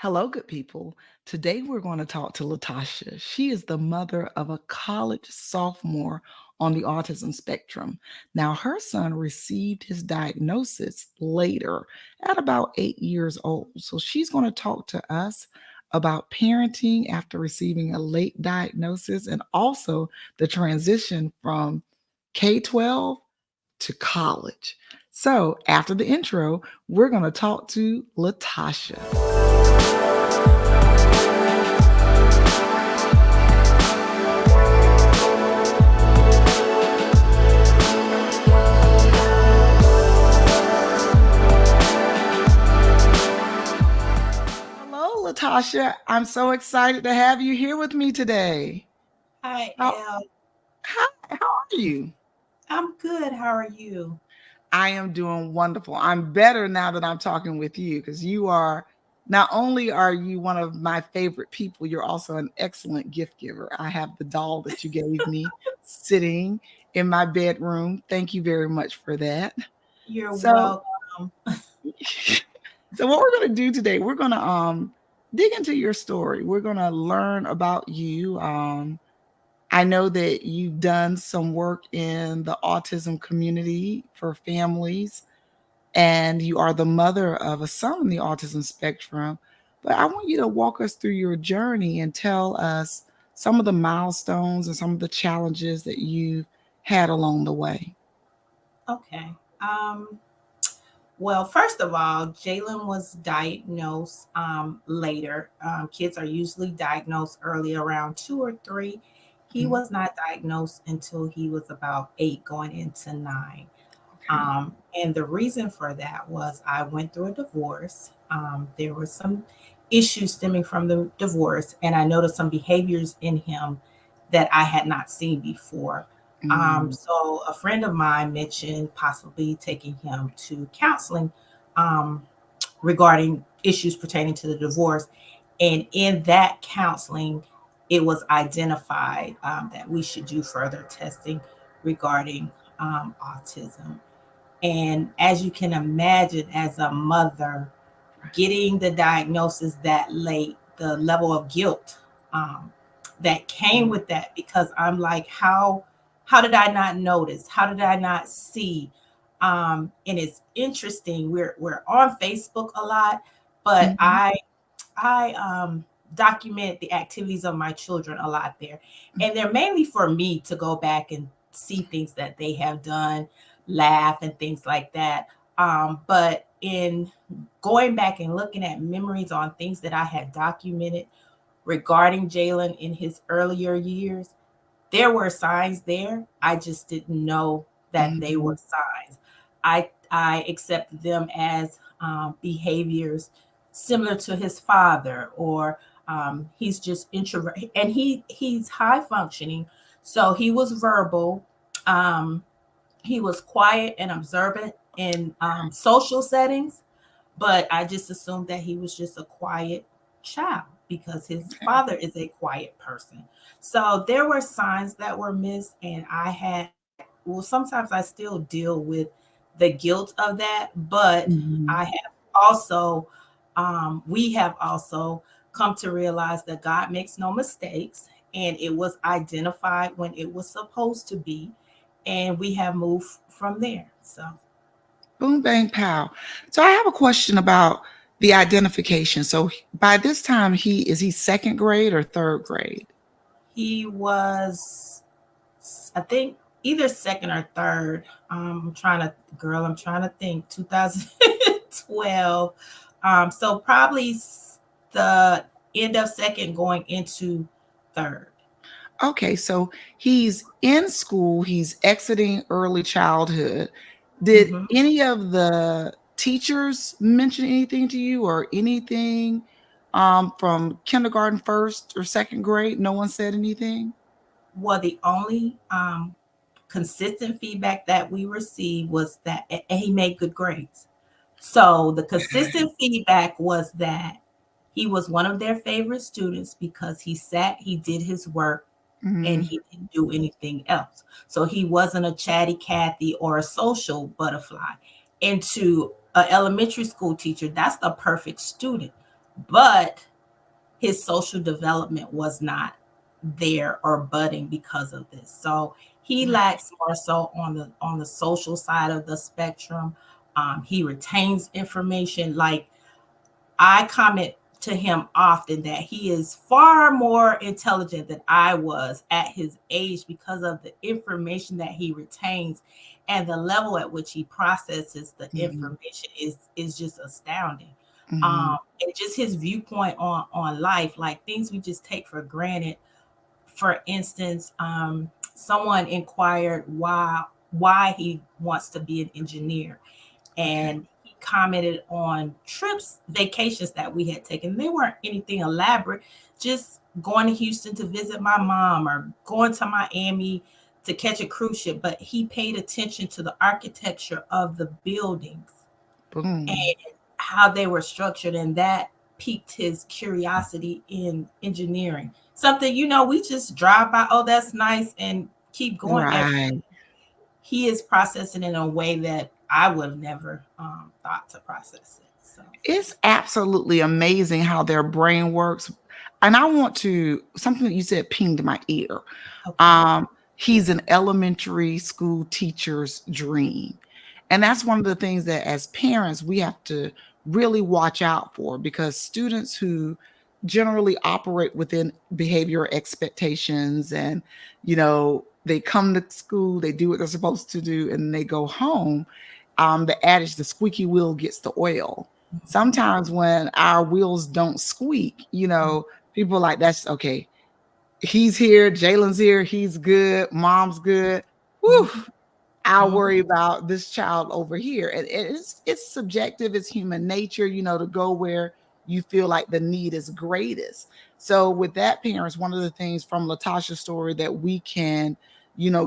Hello, good people. Today we're going to talk to LaTosha. She is the mother of a college sophomore on the autism spectrum. Now, her son received his diagnosis later at about 8 years old. So she's going to talk to us about parenting after receiving a late diagnosis and also the transition from K 12 to college. So, after the intro, we're going to talk to LaTosha. Hello, LaTosha. I'm so excited to have you here with me today. Hi, How, Elle. how are you? I'm good. How are you? I am doing wonderful. I'm better now that I'm talking with you because you are not only are you one of my favorite people, you're also an excellent gift giver. I have the doll that you gave me sitting in my bedroom. Thank you very much for that. You're So, welcome. so what we're going to do today, we're going to dig into your story. We're going to learn about you. I know that you've done some work in the autism community for families, and you are the mother of a son on the autism spectrum. But I want you to walk us through your journey and tell us some of the milestones and some of the challenges that you've had along the way. Okay. Well, first of all, Jaylen was diagnosed later. Kids are usually diagnosed early, around 2 or 3. He Mhm. was not diagnosed until he was about 8, going into 9. Okay. And the reason for that was I went through a divorce. There were some issues stemming from the divorce, and I noticed some behaviors in him that I had not seen before. Mm. So a friend of mine mentioned possibly taking him to counseling um, regarding issues pertaining to the divorce. And in that counseling, it was identified that we should do further testing regarding autism. And as you can imagine, as a mother, getting the diagnosis that late, the level of guilt that came Mm. with that, because I'm like, how did I not notice? How did I not see? And it's interesting. We're on Facebook a lot, but Mhm. I document the activities of my children a lot there, and they're mainly for me to go back and see things that they have done, laugh and things like that. But in going back and looking at memories on things that I had documented regarding Jaylen in his earlier years, there were signs there. I just didn't know that they were Mhm. signs. I accepted them as behaviors similar to his father, or he's just introvert, and he's high functioning, so he was verbal. Um, he was quiet and observant in social settings, but I just assumed that he was just a quiet child because his Okay. father is a quiet person. So there were signs that were missed, and well, sometimes I still deal with the guilt of that, but I Mhm. have also, we have also come to realize that God makes no mistakes, and it was identified when it was supposed to be, and we have moved from there. So Boom, bang, pow. So I have a question about the identification. So by this time, he second grade or third grade? he was, I think, either second or third. I'm trying to think, 2012. So probably the end of second going into third. Okay, so he's in school, he's exiting early childhood. Did Mhm. any of the teachers mention anything to you or anything from kindergarten, first or second grade? No one said anything? Well, the only consistent feedback that we received was that he made good grades. So the Okay. consistent feedback was that he was one of their favorite students because he sat, he did his work, and Mhm. he didn't do anything else. So he wasn't a chatty Cathy or a social butterfly. And to an elementary school teacher, that's the perfect student. but his social development was not there or budding because of this. So he Right. lacks more so on the social side of the spectrum. He retains information. Like, I comment to him often that he is far more intelligent than I was at his age because of the information that he retains, and the level at which he processes the Mhm. information is just astounding. Mhm. And just his viewpoint on life, like things we just take for granted. For instance, someone inquired why he wants to be an engineer, Okay. and he commented on trips, vacations that we had taken. They weren't anything elaborate, just going to Houston to visit my mom or going to Miami to catch a cruise ship. But he paid attention to the architecture of the buildings and Boom. how they were structured, and that piqued his curiosity in engineering. Something, we just drive by, oh, that's nice, and keep going. Right. He is processing in a way that I would have never thought to process it. So, It's absolutely amazing how their brain works. And I want to something that you said pinged my ear. okay. He's an elementary school teacher's dream. And that's one of the things that as parents we have to really watch out for, because students who generally operate within behavioral expectations and they come to school, they do what they're supposed to do, and they go home. The adage, the squeaky wheel gets the oil. Sometimes when our wheels don't squeak, people are like, that's okay, he's here, Jaylen's here, he's good, mom's good. Whew, Mm-hmm. I'll Mm-hmm. worry about this child over here. And it's subjective, it's human nature, to go where you feel like the need is greatest. So with that, parents, one of the things from LaTosha's story that we can,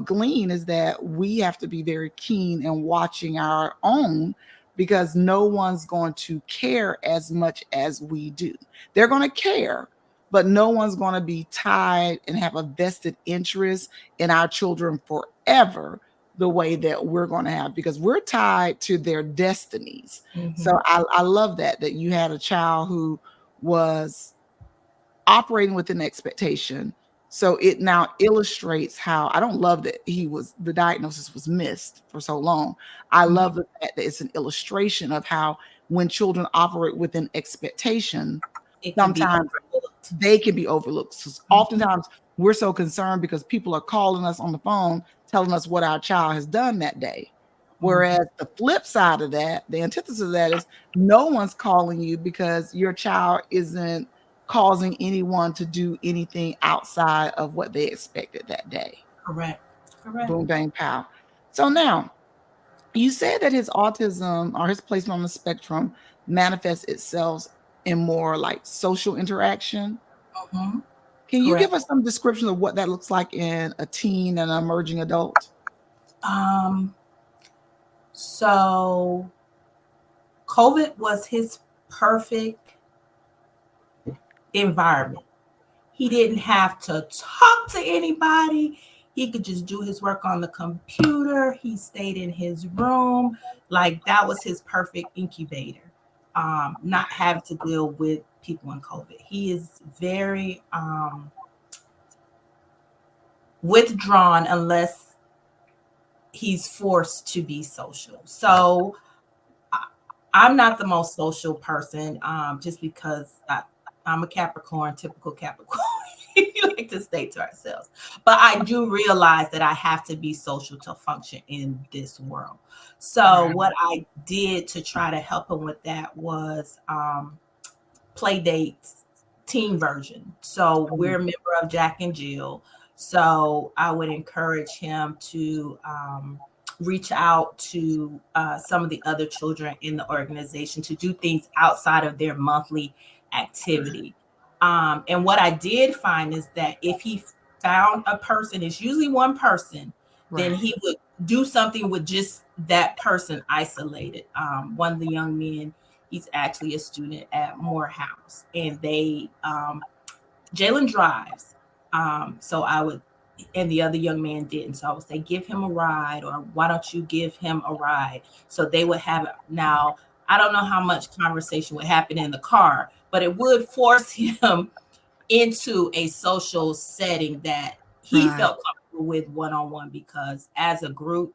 glean is that we have to be very keen in watching our own, because no one's going to care as much as we do. They're going to care, but no one's going to be tied and have a vested interest in our children forever the way that we're going to have, because we're tied to their destinies. Mm-hmm. So I love that you had a child who was operating within expectation. So it now illustrates how I don't love that the diagnosis was missed for so long. I Mm-hmm. love the fact that it's an illustration of how when children operate within expectation, It can be sometimes overlooked. they can be overlooked. So Mm-hmm. oftentimes we're so concerned because people are calling us on the phone telling us what our child has done that day. Mm-hmm. Whereas the flip side of that, the antithesis of that is no one's calling you because your child isn't causing anyone to do anything outside of what they expected that day. Correct. Correct. Boom, bang, pow. So now you said that his autism or his placement on the spectrum manifests itself in more like social interaction. Mm-hmm. Can you give Correct. us some description of what that looks like in a teen and an emerging adult? Um, so COVID was his perfect environment. He didn't have to talk to anybody. He could just do his work on the computer. He stayed in his room. Like, that was his perfect incubator. Not having to deal with people in COVID. He is very withdrawn unless he's forced to be social. So I'm not the most social person, just because I'm a Capricorn, typical Capricorn. We like to stay to ourselves. But I do realize that I have to be social to function in this world. So Right. what I did to try to help him with that was play dates, teen version. So we're a member of Jack and Jill. So I would encourage him to reach out to some of the other children in the organization to do things outside of their monthly activity. And what I did find is that if he found a person, it's usually one person, then Right. he would do something with just that person isolated. One of the young men, he's actually a student at Morehouse, and Jaylen drives. So I would, and the other young man didn't. So I would say, give him a ride, or why don't you give him a ride? So they would have it. Now, I don't know how much conversation would happen in the car, but it would force him into a social setting that he Right. felt comfortable with one-on-one, because as a group,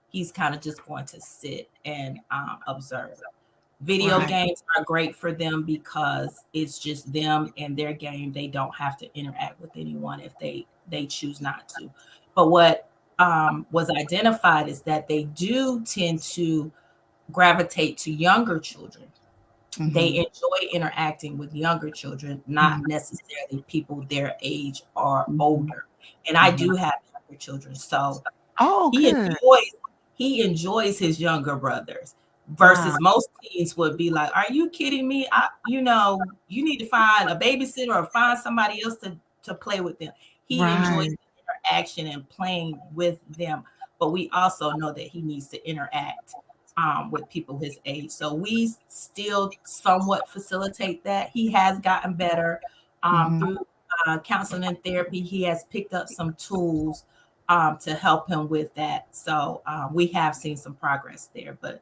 he's kind of just going to sit and observe. Video Right. games are great for them because it's just them and their game. They don't have to interact with anyone if they choose not to. But what was identified is that they do tend to gravitate to younger children. They Mm-hmm. enjoy interacting with younger children, not Mm-hmm. necessarily people their age or Mm-hmm. older. And I Mm-hmm. do have younger children, so Oh, he good. enjoys his younger brothers, Wow. versus most teens would be like, "Are you kidding me? You need to find a babysitter or find somebody else to play with them." He enjoys Right. the interaction and playing with them, but we also know that he needs to interact with people his age. So we still somewhat facilitate that. He has gotten better Mm-hmm. through counseling and therapy. He has picked up some tools to help him with that. So we have seen some progress there, but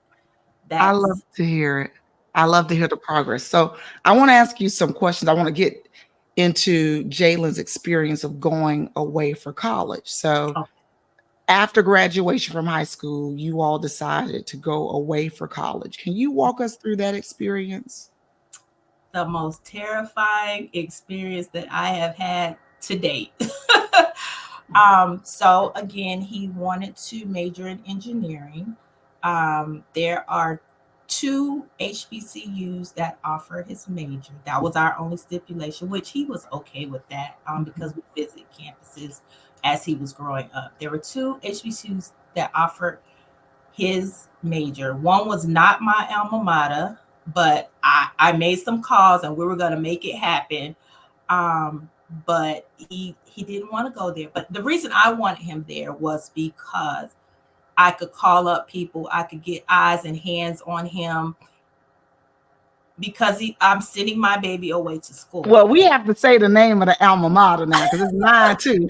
I love that's to hear it. I love to yeah. hear the progress. So I want to ask you some questions. I want to get into Jaylen's experience of going away for college. So Oh, after graduation from high school, you all decided to go away for college. Can you walk us through that experience? the most terrifying experience that I have had to date. So again, he wanted to major in engineering. There are two HBCUs that offer his major. That was our only stipulation, which he was okay with that, Mhm. because we visited campuses as he was growing up. There were two HBCUs that offered his major. One was not my alma mater, but I made some calls and we were going to make it happen. Um, but he didn't want to go there. But the reason I wanted him there was because I could call up people, I could get eyes and hands on him, because I'm sending my baby away to school. Well, we have to say the name of the alma mater now because it's mine too.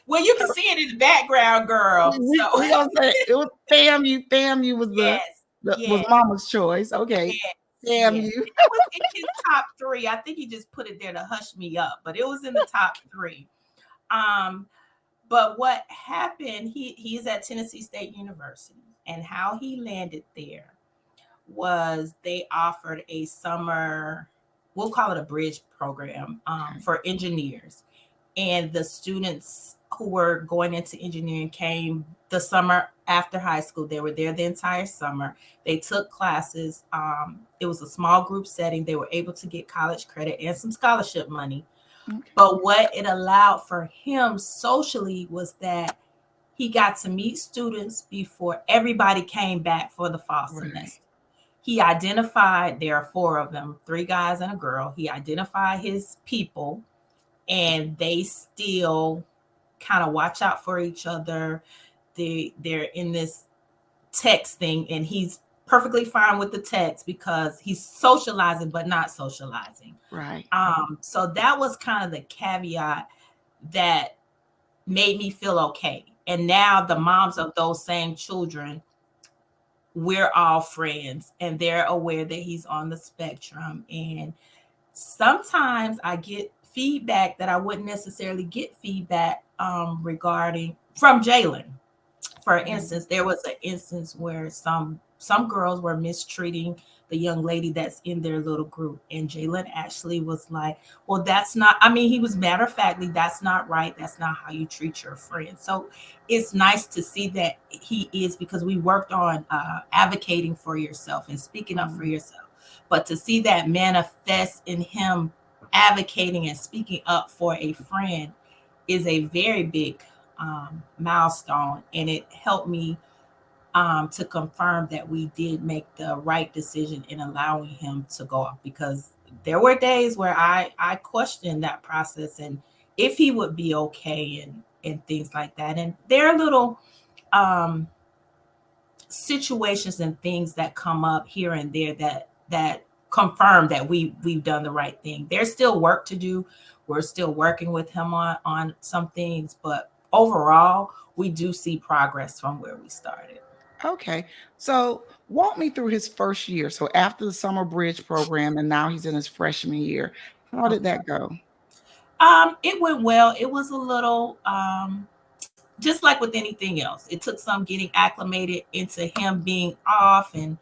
Well, you can see it in the background, girl. So We gonna say it was FAMU. FAMU was yes, the was yes. Mama's choice. Okay, Yes, yes. FAMU. It was in his top three. I think he just put it there to hush me up, but it was in the top three. Um, but what happened, he is at Tennessee State University, and how he landed there was they offered a summer, we'll call it a bridge program, for engineers. And the students who were going into engineering came the summer after high school. They were there the entire summer. They took classes. It was a small group setting. They were able to get college credit and some scholarship money. Okay. But what it allowed for him socially was that he got to meet students before everybody came back for the fall Right. semester. He identified, there are four of them, three guys and a girl. He identified his people, and they still kind of watch out for each other. They're in this text thing, and he's perfectly fine with the text because he's socializing but not socializing. Right. So that was kind of the caveat that made me feel okay. And now the moms of those same children, we're all friends, and they're aware that he's on the spectrum. And sometimes I get feedback that I wouldn't necessarily get feedback regarding from Jaylen. For Mhm. instance, there was an instance where some girls were mistreating the young lady that's in their little group, and Jaylen actually was like, "Well, that's not." I mean, he was matter of factly, "That's not right. That's not how you treat your friend." So it's nice to see that he is, because we worked on advocating for yourself and speaking up for Mhm. yourself, but to see that manifest in him advocating and speaking up for a friend is a very big milestone, and it helped me to confirm that we did make the right decision in allowing him to go off, because there were days where I questioned that process and if he would be okay, and things like that. And there are little um, situations and things that come up here and there that confirm that we've done the right thing. There's still work to do. We're still working with him on some things, but overall, we do see progress from where we started. Okay. So walk me through his first year. So after the summer bridge program, and now he's in his freshman year. How did Okay. that go? It went well. It was a little just like with anything else. It took some getting acclimated into him being off and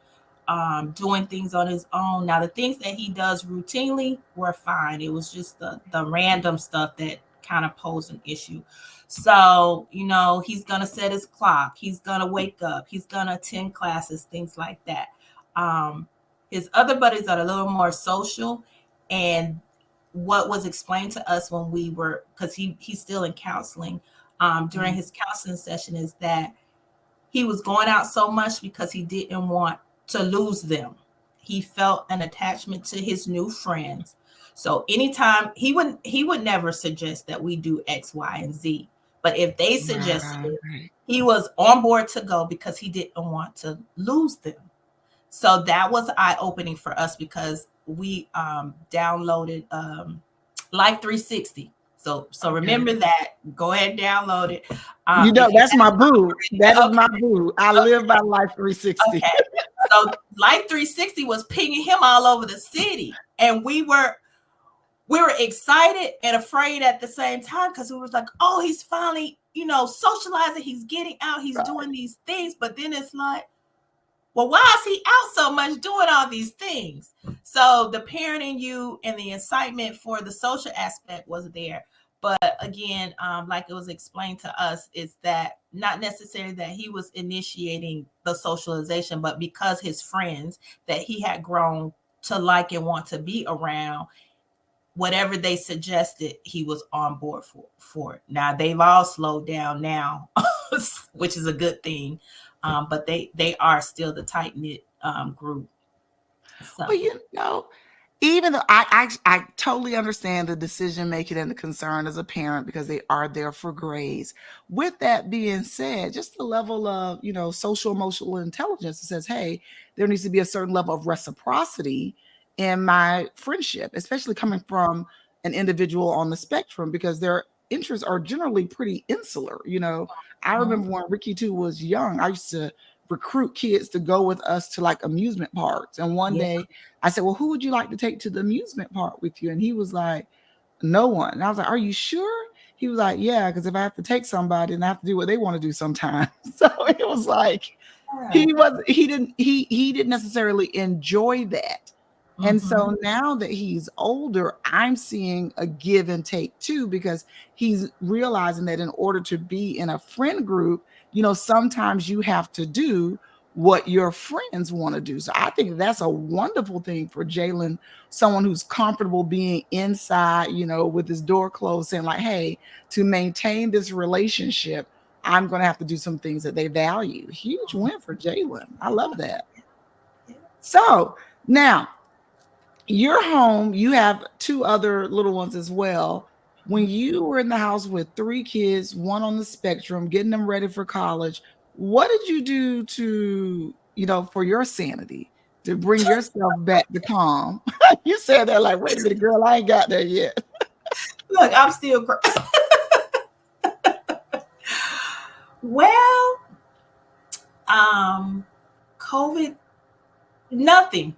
doing things on his own. Now, the things that he does routinely were fine. It was just the random stuff that kind of posed an issue. So, he's going to set his clock. He's going to wake up. He's going to attend classes, things like that. Um, his other buddies are a little more social. And what was explained to us when we were, because he's still in counseling, during Mhm. his counseling session, is that he was going out so much because he didn't want to lose them. He felt an attachment to his new friends. So anytime he would never suggest that we do X, Y, and Z. But if they suggested it, Right. he was on board to go because he didn't want to lose them. So that was eye opening for us because we downloaded Life 360. So Okay. remember that. Go ahead and download it. If you That's my boo. That is have, my boo. I live by Life 360. okay. So Life 360 was pinging him all over the city. And we were excited and afraid at the same time because we was like, oh, he's finally, socializing, he's getting out, he's Right. doing these things. But then it's like, well, why is he out so much doing all these things? So the parent in you and the excitement for the social aspect was there. But again, like it was explained to us, is that not necessarily that he was initiating the socialization, but because his friends that he had grown to like and want to be around, whatever they suggested, he was on board for it. Now they've all slowed down now, which is a good thing. But they are still the tight knit group. So Well, even though I totally understand the decision making and the concern as a parent because they are there for grades. With that being said, just the level of social emotional intelligence that says, hey, there needs to be a certain level of reciprocity in my friendship, especially coming from an individual on the spectrum because their interests are generally pretty insular. I mhm. remember when Ricky too was young, I used to recruit kids to go with us to like amusement parks, and one Yeah. day I said, well, who would you like to take to the amusement park with you? And he was like, no one. And I was like, are you sure? He was like, yeah, because if I have to take somebody and I have to do what they want to do sometimes. So it was like he didn't necessarily enjoy that. And Mm-hmm. so now that he's older, I'm seeing a give and take too, because he's realizing that in order to be in a friend group, sometimes you have to do what your friends want to do. So I think that's a wonderful thing for Jaylen, someone who's comfortable being inside, with his door closed, saying, like, hey, to maintain this relationship, I'm going to have to do some things that they value. Huge win for Jaylen. I love that. So now you're home, you have two other little ones as well. When you were in the house with three kids, one on the spectrum, getting them ready for college, what did you do to, for your sanity, to bring yourself back to calm? You said that like, wait a minute, girl, I ain't got there yet. Look, I'm still well. Um, COVID, nothing.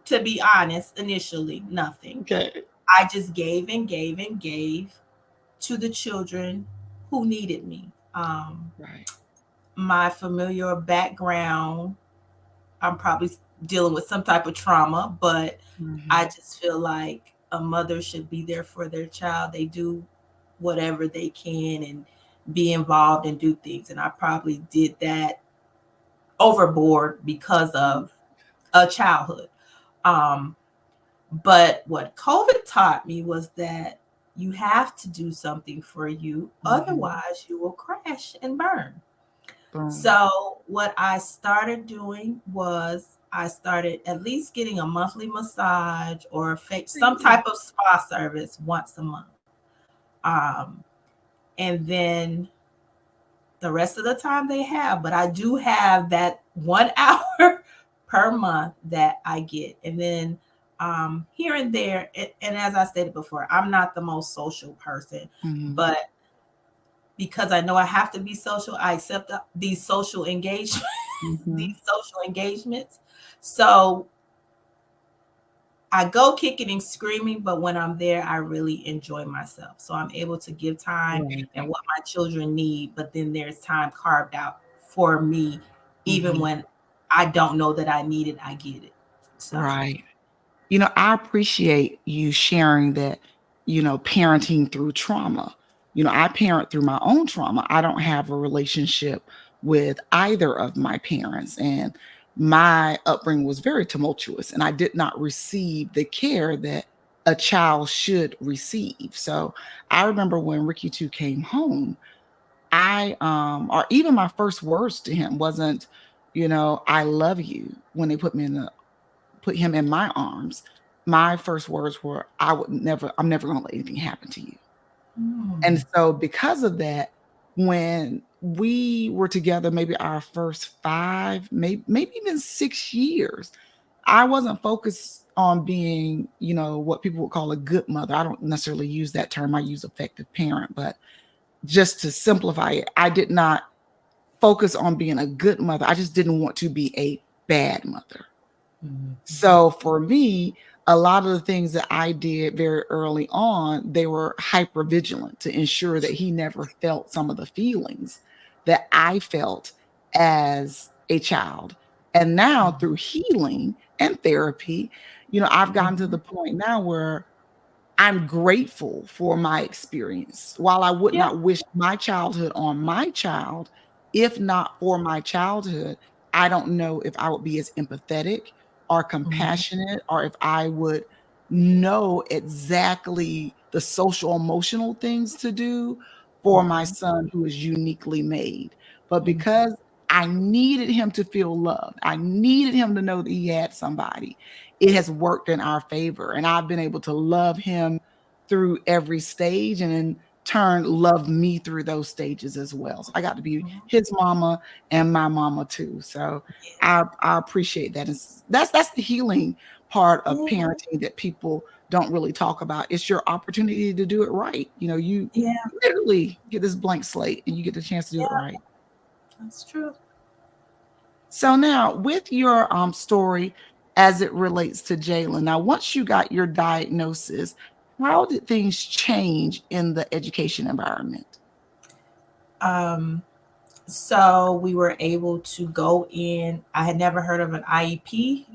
To be honest, initially, nothing. Okay. I just gave and gave and gave to the children who needed me. Right. My familiar background, I'm probably dealing with some type of trauma, but I Mhm. just feel like a mother should be there for their child. They do whatever they can and be involved and do things. And I probably did that overboard because of a childhood. Um, but what COVID taught me was that you have to do something for you, Mhm. otherwise, you will crash and burn. Boom. So, what I started doing was I started at least getting a monthly massage or some Really? type of spa service once a month. Um, and then the rest of the time they have, but I do have that 1 hour per month that I get. And then here and there, and as I stated before, I'm not the most social person, Mhm. but because I know I have to be social, I accept these social engagements. Mm-hmm. these social engagements. So I go kicking and screaming, but when I'm there, I really enjoy myself. So I'm able to give time and Right. what my children need, but then there's time carved out for me, even Mm-hmm. when I don't know that I need it, I get it. So, Right. I appreciate you sharing that, parenting through trauma. I parent through my own trauma. I don't have a relationship with either of my parents, and my upbringing was very tumultuous, and I did not receive the care that a child should receive. So I remember when Ricky 2 came home, or even my first words to him wasn't, I love you when they put him in my arms. My first words were, I'm never going to let anything happen to you. And mm, so because of that, when we were together, maybe our first 5, maybe even 6 years, I wasn't focused on being, what people would call a good mother. I don't necessarily use that term. I use effective parent, but just to simplify it, I did not focus on being a good mother. I just didn't want to be a bad mother. mhm, So for me, a lot of the things that I did very early on, they were hyper vigilant to ensure that he never felt some of the feelings that I felt as a child. And now mhm, through healing and therapy, I've gotten to mhm. the point now where I'm grateful for my experience. While I would Yeah. not wish my childhood on my child, if not for my childhood, I don't know if I would be as empathetic or Mhm, compassionate, or if I would know exactly the social emotional things to do for my mhm, son who is uniquely made. But mhm, because I needed him to feel loved, I needed him to know that he had somebody, it has worked in our favor. And I've been able to love him through every stage, and in turn love me through those stages as well. So I got to be mhm. his mama and my mama too. So I appreciate that. That's the healing part of Yeah. parenting that people don't really talk about. It's your opportunity to do it right. You Yeah. literally get this blank slate and you get the chance to do it Yeah. right. That's true. So now, with your story as it relates to Jaylen, now once you got your diagnosis, how did things change in the education environment? Um, so we were able to go in. I had never heard of an IEP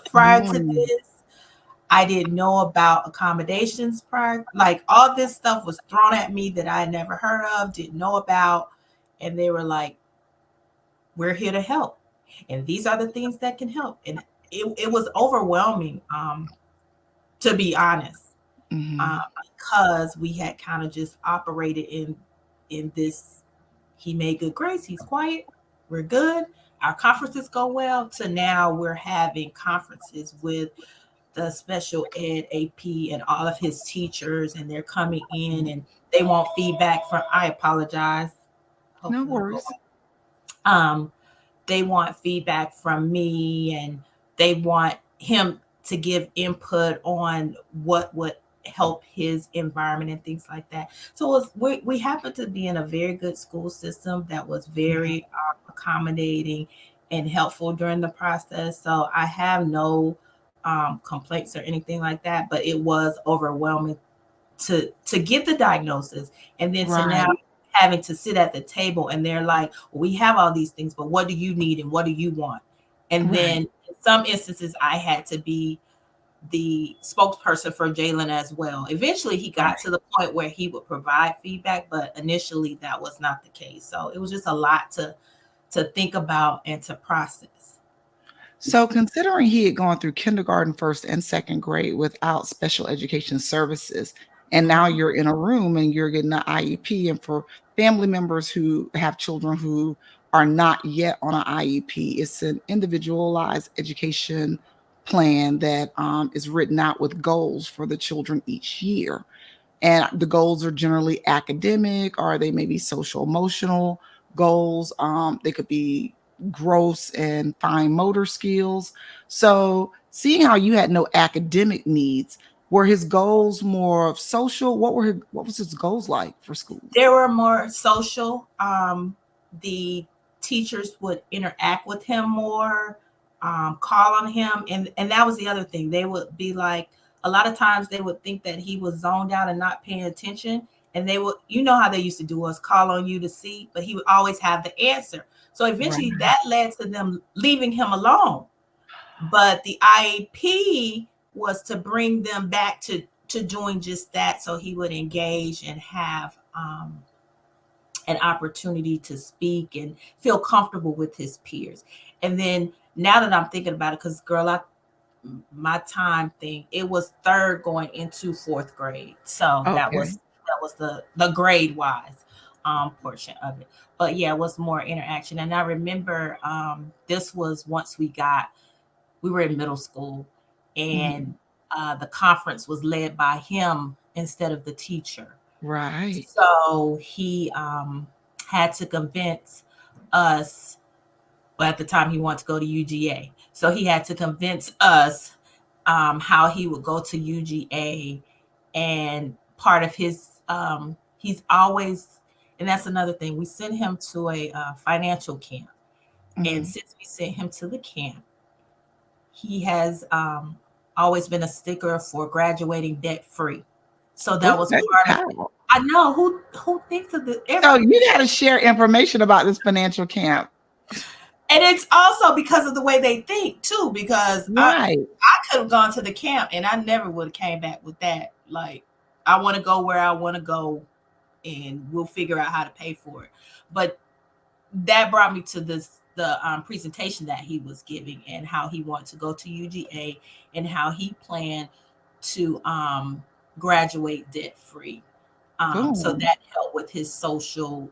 prior to Mm, this. I didn't know about accommodations prior. Like all this stuff was thrown at me that I had never heard of, didn't know about. And they were like, we're here to help. And these are the things that can help. And it was overwhelming, to be honest, uh, mhm. because we had kind of just operated in this. He made good grades. He's quiet. We're good. Our conferences go well. To now we're having conferences with the special ed AP and all of his teachers, and they're coming in and they want feedback from. I apologize. No Hopefully it'll go. worries. Um, they want feedback from me, and they want him to give input on what would help his environment and things like that. So we happen to be in a very good school system that was Mhm. very accommodating and helpful during the process. So I have no complaints or anything like that, but it was overwhelming to get the diagnosis, and then to now Right, having to sit at the table and they're like, well, we have all these things, but what do you need and what do you want? And then right, in some instances I had to be the spokesperson for Jaylen as well. Eventually he got right. to the point where he would provide feedback, but initially that was not the case. So it was just a lot to think about and to process. So, considering he had gone through kindergarten, first and second grade without special education services, and now Mhm. you're in a room and you're getting an IEP, and for family members who have children who are not yet on an IEP, it's an individualized education plan that is written out with goals for the children each year. And the goals are generally academic, or they may be social emotional goals. They could be gross and fine motor skills. So seeing how you had no academic needs, were his goals more of social? What was his goals like for school? There were more social. The teachers would interact with him more, call on him, and that was the other thing. They would be like, a lot of times they would think that he was zoned out and not paying attention, and they would, you know how they used to do us, call on you to see, but he would always have the answer. So Right. eventually that led to them leaving him alone. But the IEP was to bring them back to doing just that, so he would engage and have an opportunity to speak and feel comfortable with his peers. And then now that I'm thinking about it, because girl, my time thing, it was third going into fourth grade, so Okay. that was the grade wise portion of it. But yeah, it was more interaction. And I remember this was once we were in middle school, Mhm. and the conference was led by him instead of the teacher. Right. So he had to convince us. Well, at the time, he wanted to go to UGA, so he had to convince us how he would go to UGA. And part of his, he's always, and that's another thing. We sent him to a financial camp, and Mhm. since we sent him to the camp, he has always been a sticker for graduating debt free. So that Ooh, was baby part of it. power. I know who thinks of the So every, you gotta share information about this financial camp. and it's also because of the way they think too. Because Right. I could have gone to the camp and I never would have came back with that. Like, I want to go where I want to go, and we'll figure out how to pay for it. But that brought me to the presentation that he was giving, and how he wanted to go to UGA, and how he planned to graduate debt free. So Boom. that helped with his social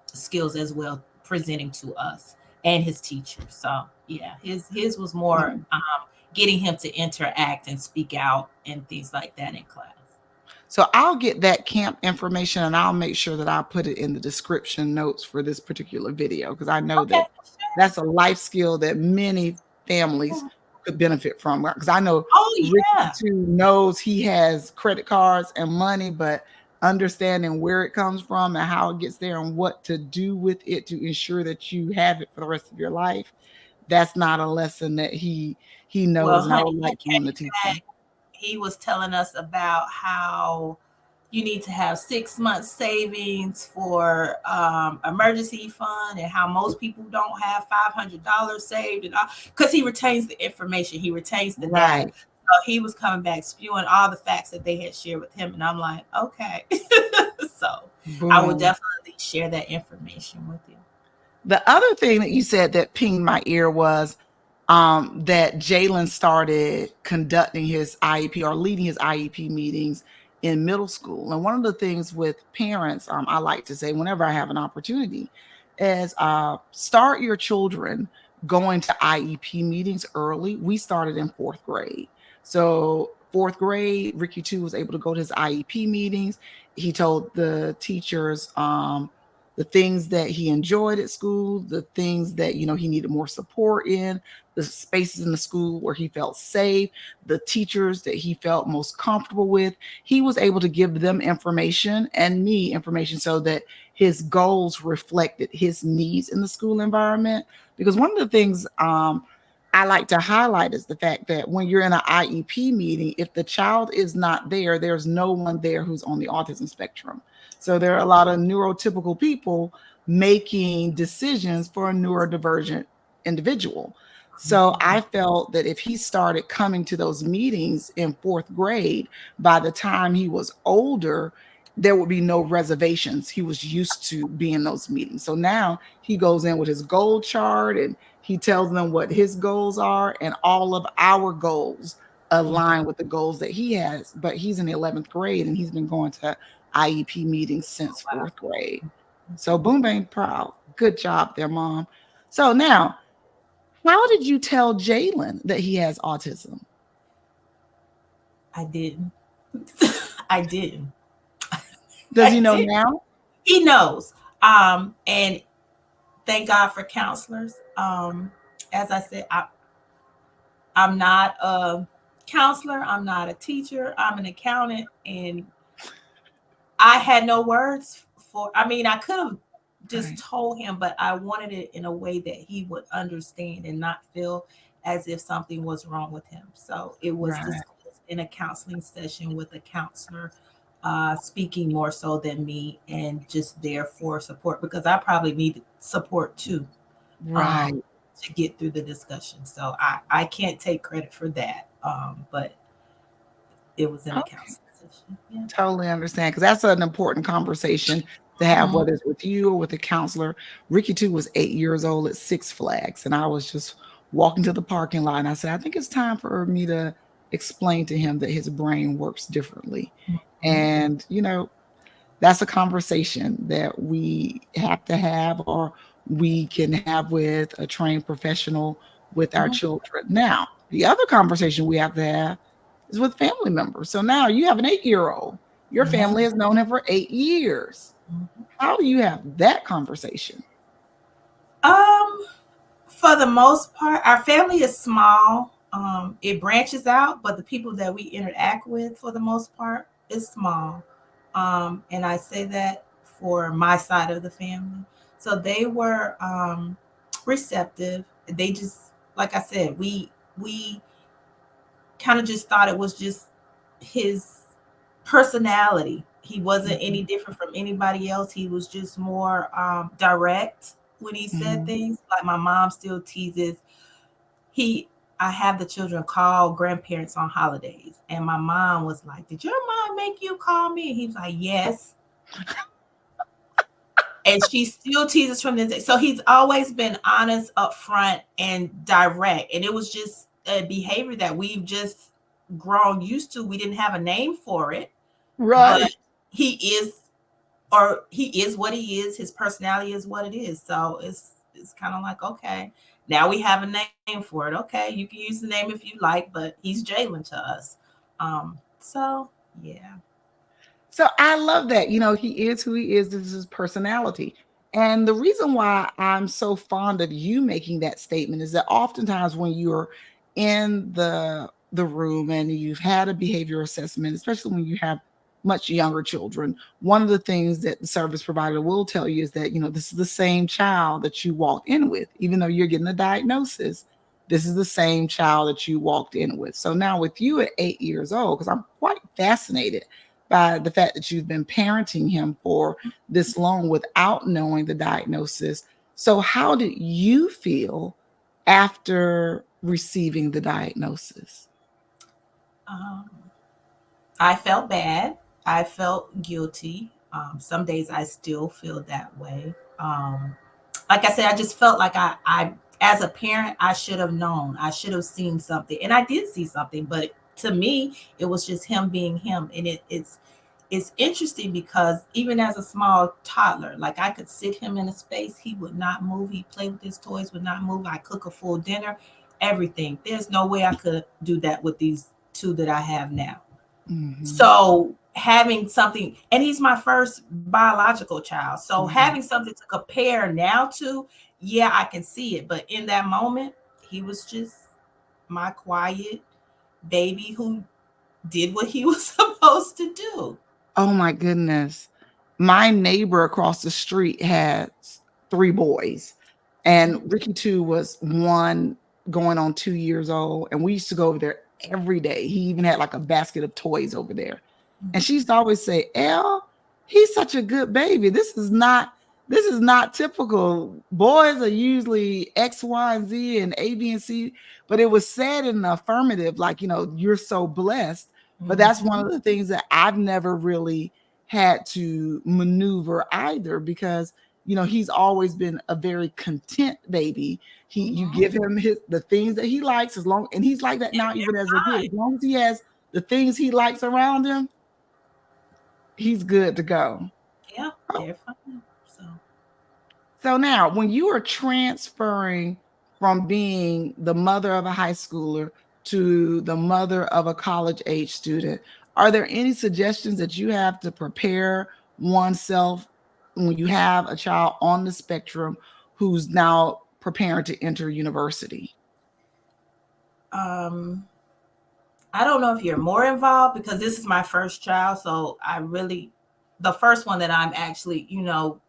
skills as well, presenting to us and his teachers. So yeah, his was more Mhm. getting him to interact and speak out and things like that in class. So I'll get that camp information and I'll make sure that I'll put it in the description notes for this particular video because I know Okay, that that's a life skill that many families sure. could benefit from. Because I know Oh Ricky yeah. too knows he has credit cards and money, but understanding where it comes from and how it gets there and what to do with it to ensure that you have it for the rest of your life, that's not a lesson that he Well, knows, and I honey, would he like for him to came teach back. him. He was telling us about how you need to have 6 months savings for emergency fund, and how most people don't have $500 saved, and because he retains the information, he retains the data. Right. So he was coming back spewing all the facts that they had shared with him, and I'm like, okay. So I will Boom. definitely share that information with you. The other thing that you said that pinged my ear was that Jaylen started conducting his IEP or leading his IEP meetings in middle school. And one of the things with parents, I like to say whenever I have an opportunity, is start your children going to IEP meetings early. We started in fourth grade. So, fourth grade, Ricky too was able to go to his IEP meetings. He told the teachers, the things that he enjoyed at school, the things that he needed more support in, the spaces in the school where he felt safe, the teachers that he felt most comfortable with. He was able to give them information and me information so that his goals reflected his needs in the school environment. Because one of the things I like to highlight is the fact that when you're in an IEP meeting, if the child is not there, there's no one there who's on the autism spectrum. So there are a lot of neurotypical people making decisions for a neurodivergent individual. So I felt that if he started coming to those meetings in fourth grade, by the time he was older, there would be no reservations. He was used to being in those meetings. So now he goes in with his goal chart and he tells them what his goals are, and all of our goals align with the goals that he has. But he's in the 11th grade and he's been going to IEP meetings since fourth grade. So boom, bang, proud. Good job there, mom. So now, how did you tell Jaylen that he has autism? I didn't. I didn't. Does he I know did. now? He knows. And thank God for counselors. As I said, I'm not a counselor. I'm not a teacher. I'm an accountant, and I had no words for. I mean, I could have just Right. told him, but I wanted it in a way that he would understand and not feel as if something was wrong with him. So it was Right. discussed in a counseling session with a counselor, speaking more so than me, and just there for support because I probably needed support too, um, Right. to get through the discussion. So I can't take credit for that, but it was in a Okay. counseling session. Yeah. Totally understand because that's an important conversation to have, Mhm. whether it's with you or with a counselor. Ricky too was 8 years old at Six Flags, and I was just walking to the parking lot, and I said, "I think it's time for me to explain to him that his brain works differently." Mhm. And that's a conversation that we have to have, or we can have with a trained professional with our Mhm. children. Now, the other conversation we have to have is with family members. So now you have an 8-year old. Your Yeah. family has known him for 8 years. Mhm. How do you have that conversation? Um, for the most part, our family is small. It branches out, but the people that we interact with, for the most part, is small. And I say that for my side of the family. So they were receptive. They just, like I said, we kind of just thought it was just his personality. He wasn't Mhm, any different from anybody else. He was just more direct when he said mhm. things. Like my mom still teases. He, I have the children call grandparents on holidays, and my mom was like, "Did your mom make you call me?" And he was like, "Yes." And she still teases from this day. So he's always been honest, upfront, and direct. And it was just a behavior that we've just grown used to. We didn't have a name for it, but Right. he is, or he is what he is. His personality is what it is. So it's kind of like, okay, now we have a name for it. Okay, you can use the name if you like, but he's Jaylen to us. So yeah. So I love that. He is who he is. This is his personality. And the reason why I'm so fond of you making that statement is that oftentimes when you're in the room and you've had a behavior assessment, especially when you have much younger children, one of the things that the service provider will tell you is that, this is the same child that you walked in with, even though you're getting a diagnosis. This is the same child that you walked in with. So now with you at 8 years old, because I'm quite fascinated by the fact that you've been parenting him for this long without knowing the diagnosis. So, how did you feel after receiving the diagnosis? Um, I felt bad. I felt guilty. Some days I still feel that way. Like I said, I just felt like as a parent, I should have known. I should have seen something, and I did see something. But to me, it was just him being him, and it's interesting because even as a small toddler, like I could sit him in a space, he would not move. He'd play with his toys, would not move. I cook a full dinner, everything. There's no way I could do that with these two that I have now. Mhm. So having something, and he's my first biological child. So Right. having something to compare now to, yeah, I can see it. But in that moment, he was just my quiet baby who did what he was supposed to do. Oh my goodness. My neighbor across the street has 3 boys, and Ricky too was 1 going on 2 years old, and we used to go over there every day. He even had, like, a basket of toys over there, and she used to always say, "Elle, he's such a good baby. This is not typical. Boys are usually X, Y, and Z, and A, B, and C," but it was said in the affirmative, like, "You're so blessed." But that's one Mhm. of the things that I've never really had to maneuver either because he's always been a very content baby. You Mhm. give him the things that he likes, as long and he's like that And now even they're as a kid. fine. As long as he has the things he likes around him, he's good to go. Yeah, Oh, they're fine. So so now when you are transferring from being the mother of a high schooler to the mother of a college age student, are there any suggestions that you have to prepare oneself when you have a child on the spectrum who's now preparing to enter university? um I don't know if you're more involved because this is my first child, so I really the first one that I'm actually,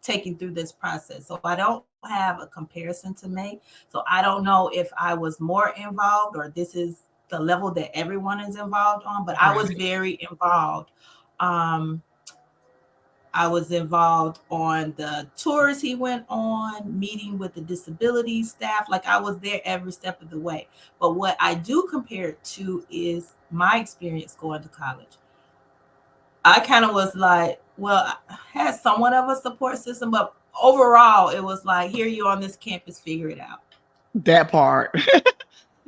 taking through this process. So I don't have a comparison to make. So I don't know if I was more involved or this is the level that everyone is involved on, but I was Right. very involved. Um, I was involved on the tours he went on, meeting with the disability staff. Like I was there every step of the way. But what I do compare it to is my experience going to college. I kind of was like, well, I had somewhat of a support system, but overall, it was like, here you on this campus, figure it out. That part.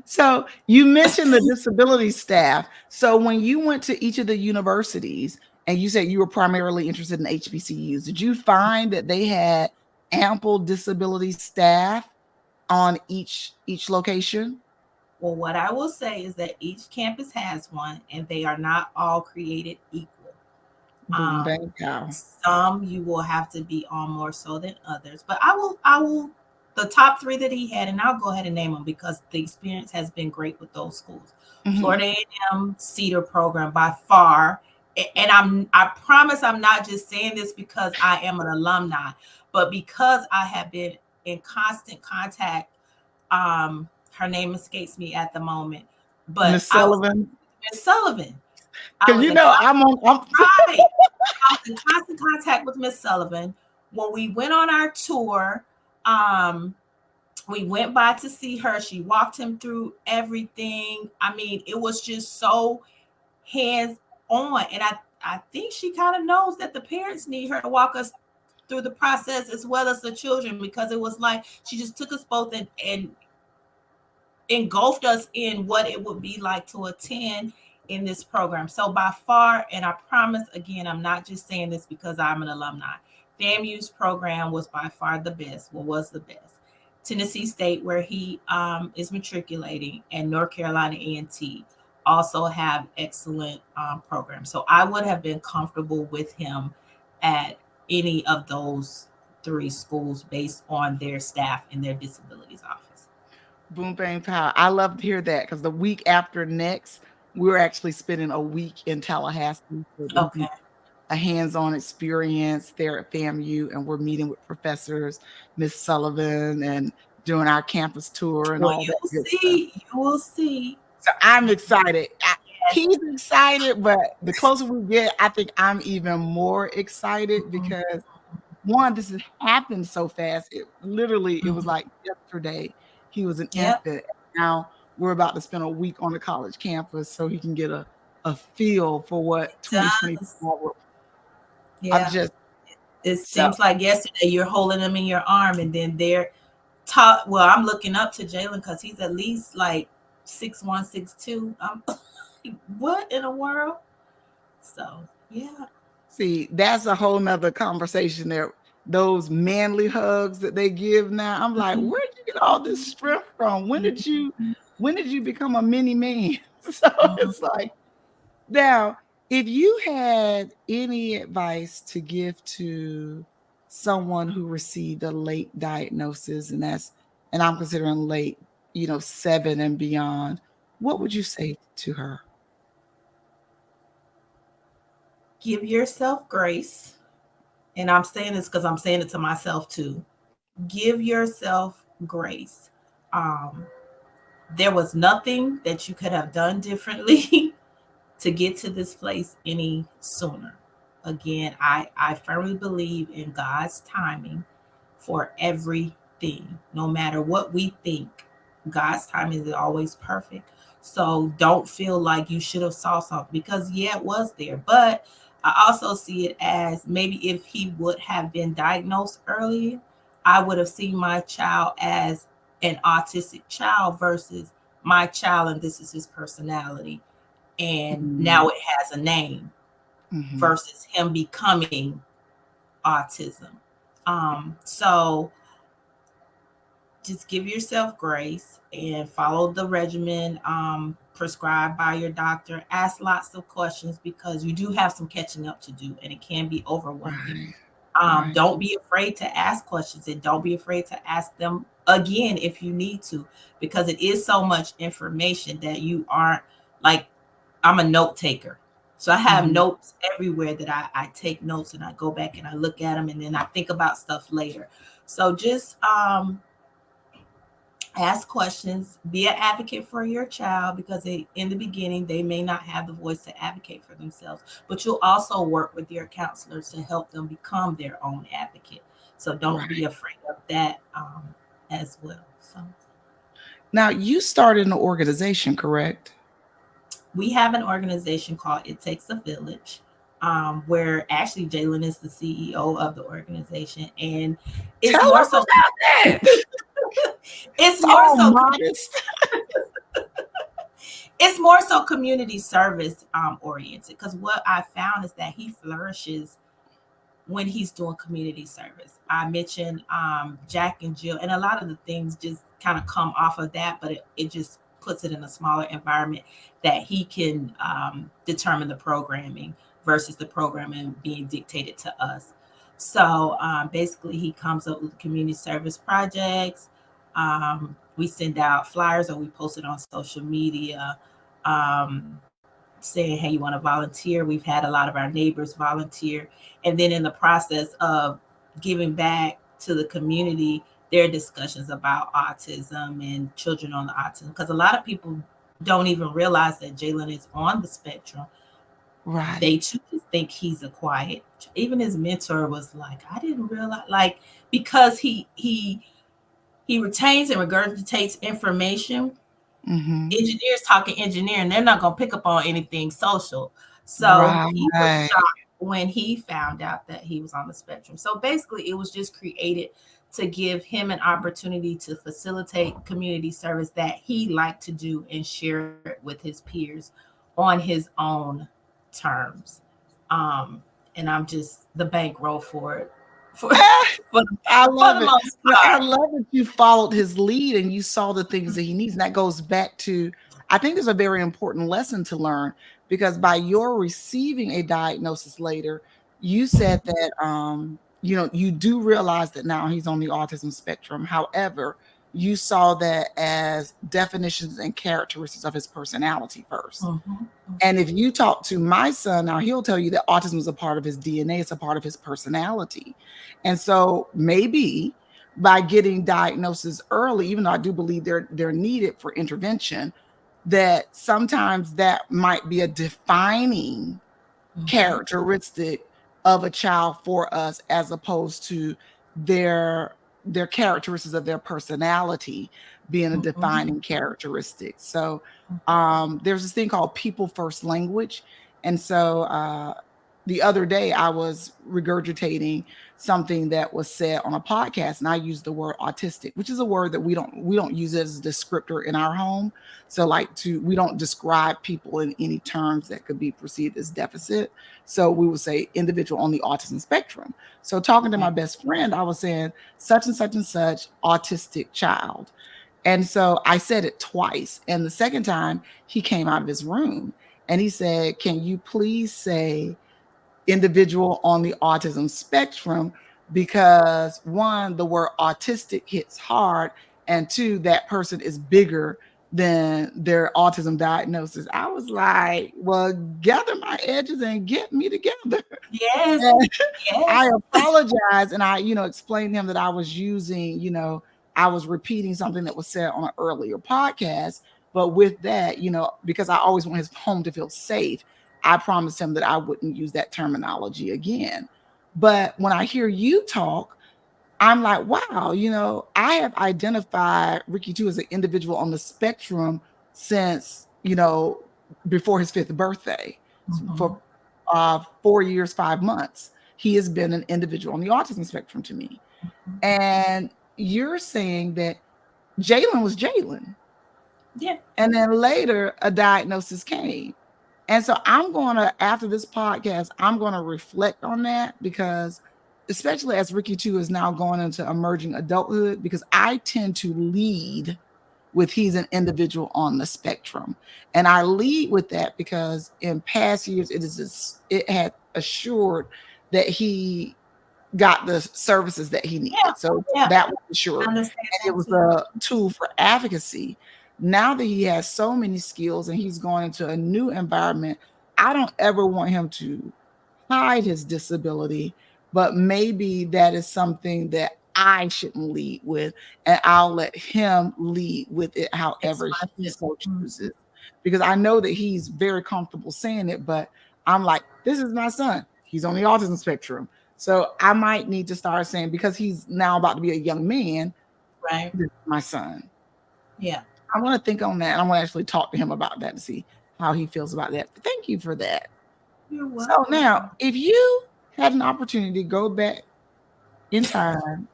So you mentioned the disability staff. So when you went to each of the universities and you said you were primarily interested in HBCUs, did you find that they had ample disability staff on each location? Well, what I will say is that each campus has one, and they are not all created equal. Boom, Um, bang, pow. some you will have to be on more so than others, but I will. The top three that he had, and I'll go ahead and name them because the experience has been great with those schools. Mhm. Florida A&M Cedar program by far, and I promise I'm not just saying this because I am an alumni, but because I have been in constant contact. Her name escapes me at the moment, but Miss I was Sullivan. Miss Sullivan. I Because was you in know I'm right. I was in constant contact with Miss Sullivan. When we went on our tour, um, we went by to see her. She walked him through everything. I mean, it was just so hands on. And I think she kind of knows that the parents need her to walk us through the process as well as the children, because it was like she just took us both and engulfed us in what it would be like to attend in this program. So by far, and I promise again, I'm not just saying this because I'm an alumni. FAMU's program was by far the best. What was the best? Tennessee State, where he is matriculating, and North Carolina A&T also have excellent programs. So I would have been comfortable with him at any of those three schools based on their staff and their disabilities office. boom, bang, pow. I love to hear that because the week after next, we're actually spending a week in Tallahassee so that he Okay. can a hands-on experience there at FAMU, and we're meeting with professors, Miss Sullivan, and doing our campus tour and Well, all that you'll good stuff. see. You will see. So I'm excited. Yes. He's excited, but the closer we get, I think I'm even more excited Mhm, because one, this has happened so fast. It was mhm. like yesterday. He was an Yep. infant. Now we're about to spend a week on the college campus so he can get a feel for what It 2025 does. will. I'm Yeah. just It so seems like yesterday you're holding them in your arm, and then they're taught. Well, I'm looking up to Jaylen because he's at least like 6'1", 6'2". I'm like, what in the world? So yeah. see, that's a whole nother conversation there. Those manly hugs that they give now. I'm like, Mhm, where'd you get all this strength from? mhm, When did you become a mini man? So mhm. it's like now, if you had any advice to give to someone who received a late diagnosis, and I'm considering late, 7 and beyond, what would you say to her? Give yourself grace, and I'm saying this because I'm saying it to myself too. Give yourself grace. Um, there was nothing that you could have done differently to get to this place any sooner. Again, I firmly believe in God's timing for everything. No matter what we think, God's timing is always perfect. So don't feel like you should have saw something, because yeah, it was there. But I also see it as maybe if he would have been diagnosed earlier, I would have seen my child as an autistic child versus my child and this is his personality, and now Mm, it has a name, mhm. versus him becoming autism. So just give yourself grace and follow the regimen prescribed by your doctor. Ask lots of questions because you do have some catching up to do, and it can be overwhelming. Right, right. Don't be afraid to ask questions, and don't be afraid to ask them again if you need to, because it is so much information that you aren't like, I'm a note taker. So I have Mhm. notes everywhere that I take notes and I go back and I look at them and then I think about stuff later. So just ask questions, be an advocate for your child because in the beginning they may not have the voice to advocate for themselves, but you'll also work with your counselors to help them become their own advocate. So don't be Right. afraid of that as well. So Now, you started an organization, correct? we have an organization called It Takes a Village, where actually Jaylen is the CEO of the organization, and it's Tell more us so about that. it's It's more all so modest. it's more so community service oriented, because what I found is that he flourishes when he's doing community service. I mentioned Jack and Jill, and a lot of the things just kind of come off of that, but it just puts it in a smaller environment that he can determine the programming versus the programming being dictated to us. So basically, he comes up with community service projects. We send out flyers or we post it on social media, saying, hey, you want to volunteer? We've had a lot of our neighbors volunteer. And then in the process of giving back to the community, there are discussions about autism and children on the autism. Because a lot of people don't even realize that Jaylen is on the spectrum. Right. They too just think he's a quiet. Even his mentor was like, I didn't realize, like, because he retains and regurgitates information. Mhm. Engineers talking engineering, they're not going to pick up on anything social. So he was Right. shocked when he found out that he was on the spectrum. So basically, it was just created to give him an opportunity to facilitate community service that he liked to do and share it with his peers on his own terms. Um, and I'm just the bankroll for it, for for, I for love the it. most But I part. love that you followed his lead and you saw the things that he needs. And that goes back to, I think there's a very important lesson to learn because by your receiving a diagnosis later, you said that you do realize that now he's on the autism spectrum. However, you saw that as definitions and characteristics of his personality first. Mhm, And if you talk to my son now, he'll tell you that autism is a part of his DNA, it's a part of his personality. And so maybe by getting diagnosis early, even though I do believe they're needed for intervention, that sometimes that might be a defining mhm, characteristic of a child for us as opposed to their their characteristics of their personality being a mhm, defining characteristic. So there's this thing called people first language. And so the other day I was regurgitating something that was said on a podcast and I used the word autistic, which is a word that we don't use as a descriptor in our home. So we don't describe people in any terms that could be perceived as deficit. So we would say individual on the autism spectrum. So talking to my right. best friend, I was saying such and such autistic child. And so I said it twice. And the second time he came out of his room and he said, "Can you please say individual on the autism spectrum, because one, the word autistic hits hard, and two, that person is bigger than their autism diagnosis." I was like, well, gather my edges and get me together. Yes, And I yes. apologized and explained to him that I was using, I was repeating something that was said on an earlier podcast. But with that, because I always want his home to feel safe, I promised him that I wouldn't use that terminology again. But when I hear you talk, I'm like, wow, I have identified Ricky too as an individual on the spectrum since, before his fifth birthday. For Mhm, 4 years, 5 months, he has been an individual on the autism spectrum to me. And you're saying that Jaylen was Jaylen. yeah. And then later a diagnosis came. And so after this podcast, I'm going to reflect on that because, especially as Ricky too is now going into emerging adulthood, because I tend to lead with he's an individual on the spectrum. And I lead with that because in past years, it had assured that he got the services that he Yeah, needed. So yeah, that was I assured. understand And it that was too. a tool for advocacy. Now that he has so many skills and he's going into a new environment, I don't ever want him to hide his disability, but maybe that is something that I shouldn't lead with, and I'll let him lead with it however Express he it. so Mhm. chooses. Because I know that he's very comfortable saying it, but I'm like, this is my son. He's on the autism spectrum. So I might need to start saying, because he's now about to be a young man, Right. this is my son. Yeah. I want to think on that. And I want to actually talk to him about that to see how he feels about that. But thank you for that. You're So now, welcome. if you had an opportunity to go back in time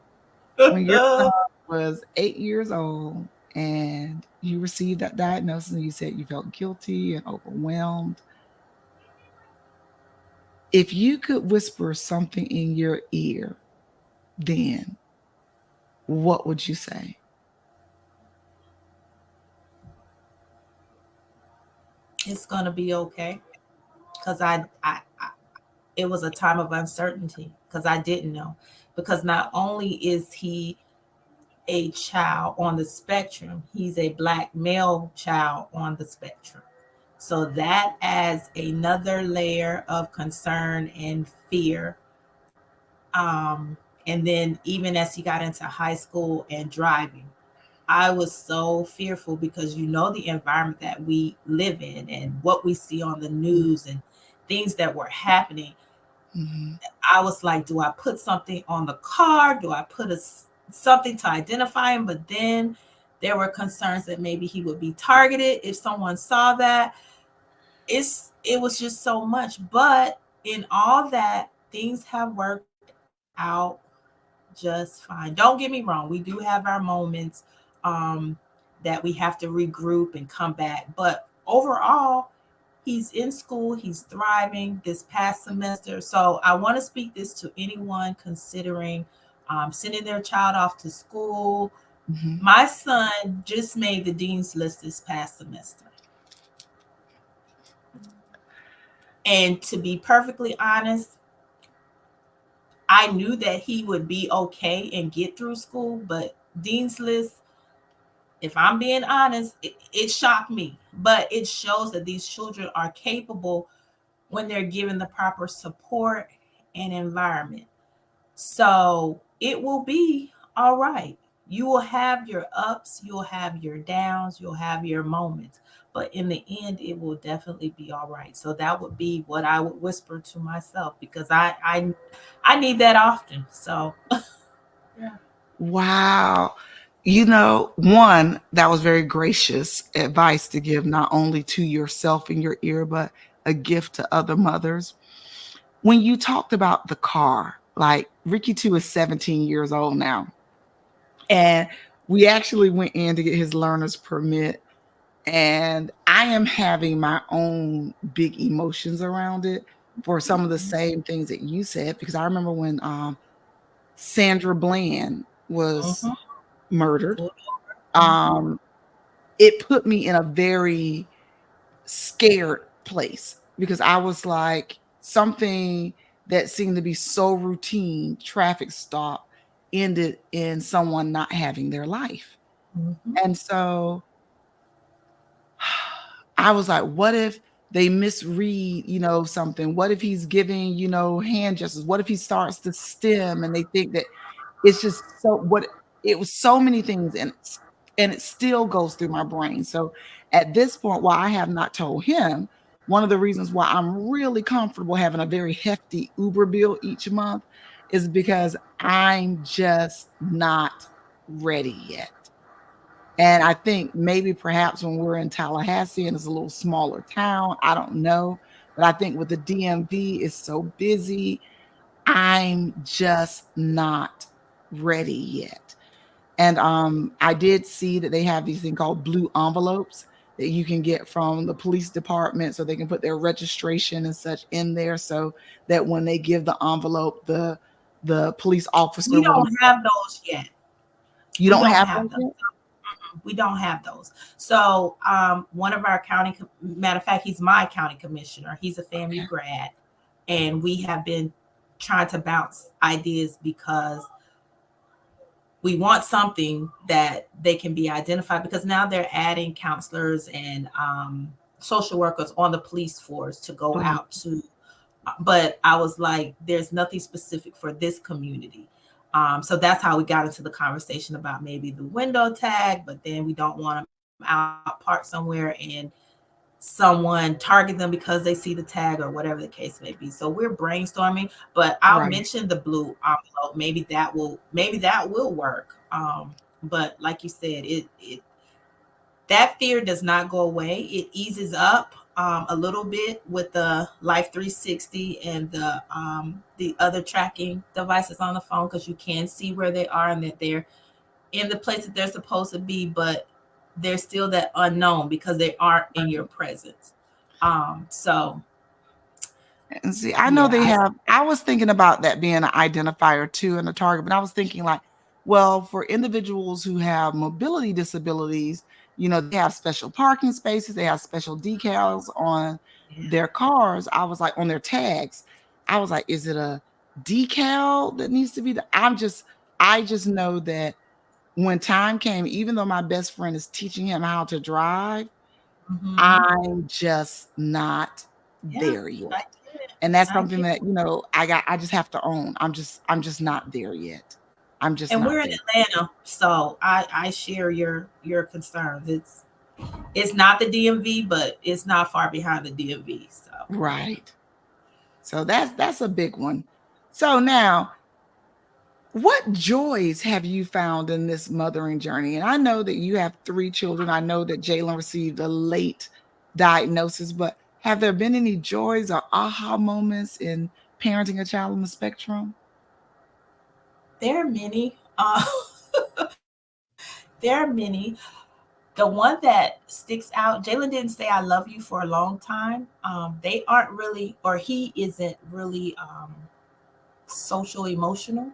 when your son was 8 years old and you received that diagnosis and you said you felt guilty and overwhelmed, if you could whisper something in your ear, then what would you say? It's gonna be okay. Because I it was a time of uncertainty because I didn't know. Because not only is he a child on the spectrum, he's a black male child on the spectrum. So that adds another layer of concern and fear. Um, and then even as he got into high school and driving, I was so fearful because you know the environment that we live in and what we see on the news and things that were happening. Mm-hmm. I was like, do I put something on the car? Do I put something to identify him? But then there were concerns that maybe he would be targeted if someone saw that. It was just so much. But in all that, things have worked out just fine. Don't get me wrong, we do have our moments um, that we have to regroup and come back. But overall, he's in school, he's thriving this past semester. So I want to speak this to anyone considering sending their child off to school. Mm-hmm. My son just made the dean's list this past semester. And to be perfectly honest, I knew that he would be okay and get through school, but dean's list, if I'm being honest, it shocked me. But it shows that these children are capable when they're given the proper support and environment. So it will be all right. You will have your ups, you'll have your downs, you'll have your moments. But in the end, it will definitely be all right. So that would be what I would whisper to myself because I need that often. So yeah. Wow. One, that was very gracious advice to give not only to yourself in your ear, but a gift to other mothers. When you talked about the car, like Ricky 2 is 17 years old now. And we actually went in to get his learner's permit. And I am having my own big emotions around it for some of the same things that you said, because I remember when Sandra Bland was Mm-hmm. murdered. Mm-hmm. Um, it put me in a very scared place because I was like, something that seemed to be so routine, traffic stop, ended in someone not having their life. Mm-hmm. And so I was like, what if they misread, something? What if he's giving, hand gestures? What if he starts to stim and they think that it's just so what it was so many things and it still goes through my brain. So at this point, while I have not told him, one of the reasons why I'm really comfortable having a very hefty Uber bill each month is because I'm just not ready yet. And I think maybe perhaps when we're in Tallahassee and it's a little smaller town, I don't know. But I think with the DMV is so busy, I'm just not ready yet. And I did see that they have these thing called blue envelopes that you can get from the police department so they can put their registration and such in there so that when they give the envelope, the police officer We will know. don't have those yet. You We don't don't have have those those. yet? We don't have those. So one of our matter of fact, he's my county commissioner. He's a FAMU Okay. grad, and we have been trying to bounce ideas because we want something that they can be identified because now they're adding counselors and social workers on the police force to go Right. out to, but I was like, there's nothing specific for this community. So that's how we got into the conversation about maybe the window tag, but then we don't want them out parked somewhere and someone target them because they see the tag or whatever the case may be. So we're brainstorming, but I'll Right. mention the blue envelope. Maybe that will work. But like you said, it that fear does not go away. It eases up a little bit with the Life 360 and the other tracking devices on the phone, because you can see where they are and that they're in the place that they're supposed to be, but there's still that unknown because they aren't in your Right. presence. So And see, I know yeah, they have I was thinking about that being an identifier too and a target, but I was thinking like, well, for individuals who have mobility disabilities, they have special parking spaces, they have special decals on yeah. their cars. I was like, on their tags. I was like, is it a decal that needs to be I just know that when time came, even though my best friend is teaching him how to drive, Hmm. I'm just not Yeah, there yet. I get it. And that's I something get that, it. I just have to own. I'm just not there yet. I'm just And not we're in there. Atlanta, so I share your concerns. It's not the DMV, but it's not far behind the DMV. So Right. So that's a big one. So now, what joys have you found in this mothering journey? And I know that you have 3 children. I know that Jaylen received a late diagnosis, but have there been any joys or aha moments in parenting a child on the spectrum? there are many. There are many. The one that sticks out, Jaylen didn't say "I love you" for a long time. They aren't really, or he isn't really social emotional.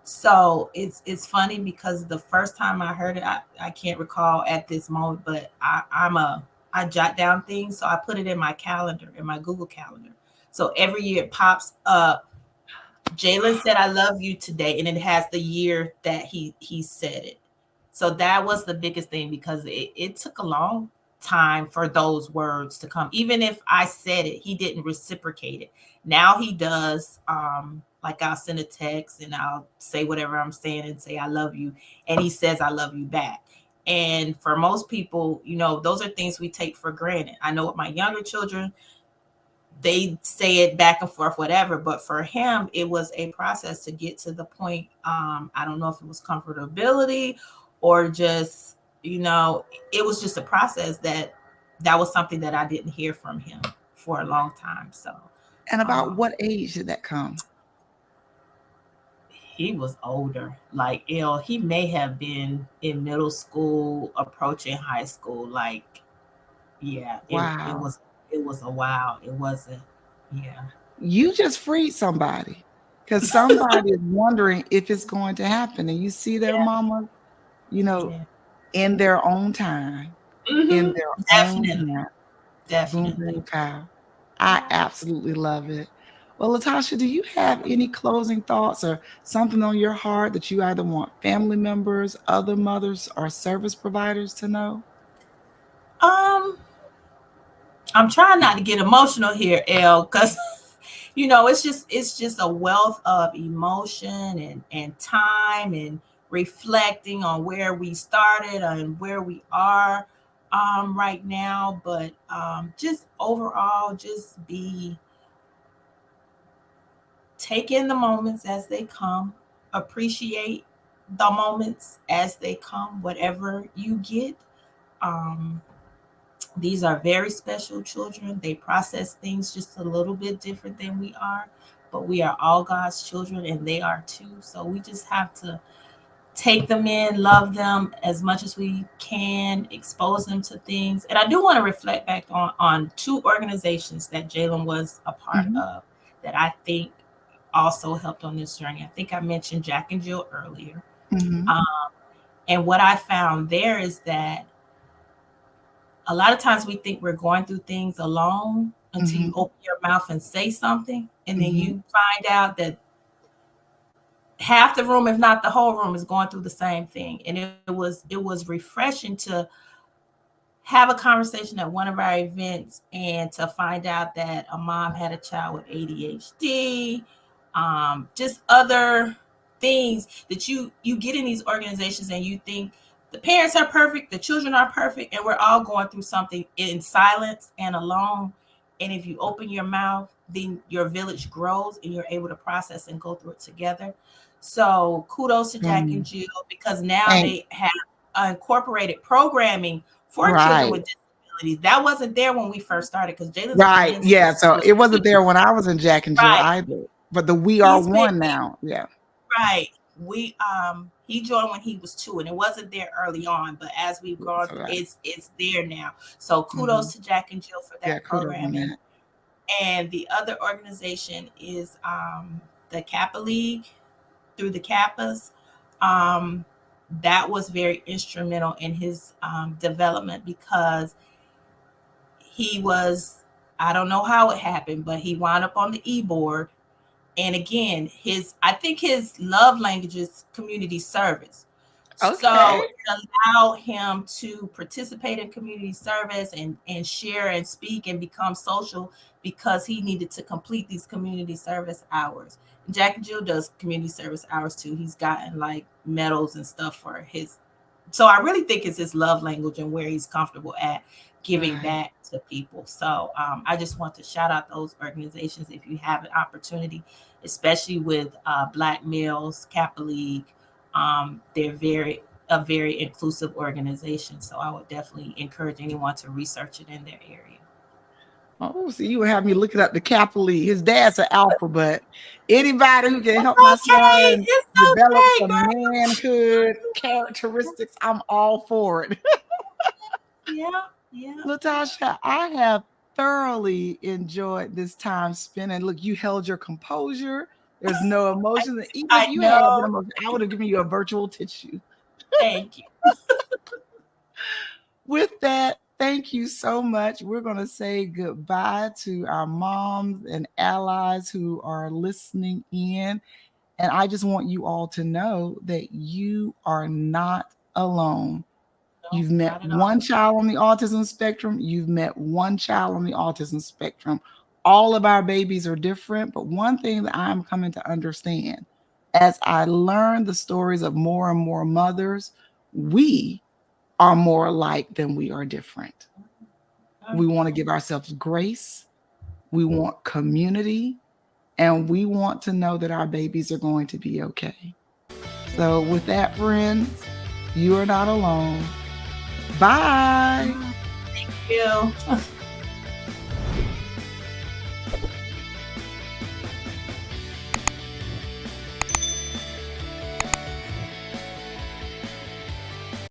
So it's funny because the first time I heard it, I can't recall at this moment, but I jot down things, so I put it in my calendar, in my Google calendar. So every year it pops up. Jaylen said "I love you" today, and it has the year that he said it. So that was the biggest thing, because it took a long time for those words to come. Even if I said it, he didn't reciprocate it. Now he does. Like, I'll send a text and I'll say whatever I'm saying and say "I love you," and he says "I love you" back. And for most people, those are things we take for granted. I know with my younger children, they say it back and forth, whatever. But for him, it was a process to get to the point. I don't know if it was comfortability or just, you know, it was just a process that was something that I didn't hear from him for a long time. So And about um, what age did that come? he was older. Like, he may have been in middle school, approaching high school. Like, yeah, it Wow. was a while. It wasn't. Yeah. You just freed somebody, because somebody is wondering if it's going to happen, and you see their Yeah. mama, you know, Yeah. in their own time, in Mhm. their own Definitely, time. Boom, definitely. boom, pow. I absolutely love it. Well, Latasha, do you have any closing thoughts or something on your heart that you either want family members, other mothers, or service providers to know? Um, I'm trying not to get emotional here, Elle, because it's just a wealth of emotion and time and reflecting on where we started and where we are right now. But just overall, just be take in the moments as they come, appreciate the moments as they come, whatever you get. Um, these are very special children. They process things just a little bit different than we are, but we are all God's children and they are too. So we just have to take them in, love them as much as we can, expose them to things. And I do want to reflect back on two organizations that Jaylen was a part Mhm, of that I think also helped on this journey. I think I mentioned Jack and Jill earlier. mhm, Um, and what I found there is that a lot of times we think we're going through things alone until you mhm, open your mouth and say something. And then mhm. you find out that half the room, if not the whole room, is going through the same thing. And it was refreshing to have a conversation at one of our events and to find out that a mom had a child with ADHD, just other things that you get in these organizations and you think the parents are perfect, the children are perfect, and we're all going through something in silence and alone. And if you open your mouth, then your village grows and you're able to process and go through it together. So kudos to Jack and Mm. Jill, because now And they have incorporated programming for children right, with disabilities. That wasn't there when we first started because Jaylen's been right, in since yeah. he So was it wasn't 2. there when I was in Jack and Jill Right. either. But the We Are He's been One now. Yeah. right. We he joined when he was 2, and it wasn't there early on, but as we've gone So through, right. it's there now. So Hmm. kudos to Jack and Jill for Yeah, that kudos on programming. that. And the other organization is the Kappa League through the Kappas. Um, that was very instrumental in his development because he was, I don't know how it happened, but he wound up on the e-board. And again, his I think his love language is community service. Okay. So it allowed him to participate in community service and share and speak and become social because he needed to complete these community service hours. Jack and Jill does community service hours too. He's gotten like medals and stuff for his, so I really think it's his love language and where he's comfortable at giving Right. back to people. So I just want to shout out those organizations if you have an opportunity, especially with Black males, Kappa League. They're a very inclusive organization. So I would definitely encourage anyone to research it in their area. Oh, so you would have me looking up the Capley. His dad's an alpha, but anybody who can It's help my okay. son It's develop okay, some girl. manhood characteristics, I'm all for it. Yeah, yeah, yeah. Latasha, I have thoroughly enjoyed this time spent. Look, you held your composure. There's no emotions. And even if I you had been know. emotional, I would have given you a virtual tissue. Thank you. With that, thank you so much. We're going to say goodbye to our moms and allies who are listening in. And I just want you all to know that you are not alone. No, You've met not at all. one child on the autism spectrum. You've met one child on the autism spectrum. All of our babies are different. But one thing that I'm coming to understand as I learn the stories of more and more mothers, we are more alike than we are different. We want to give ourselves grace. We want community. And we want to know that our babies are going to be okay. So, with that, friends, you are not alone. Bye. Thank you.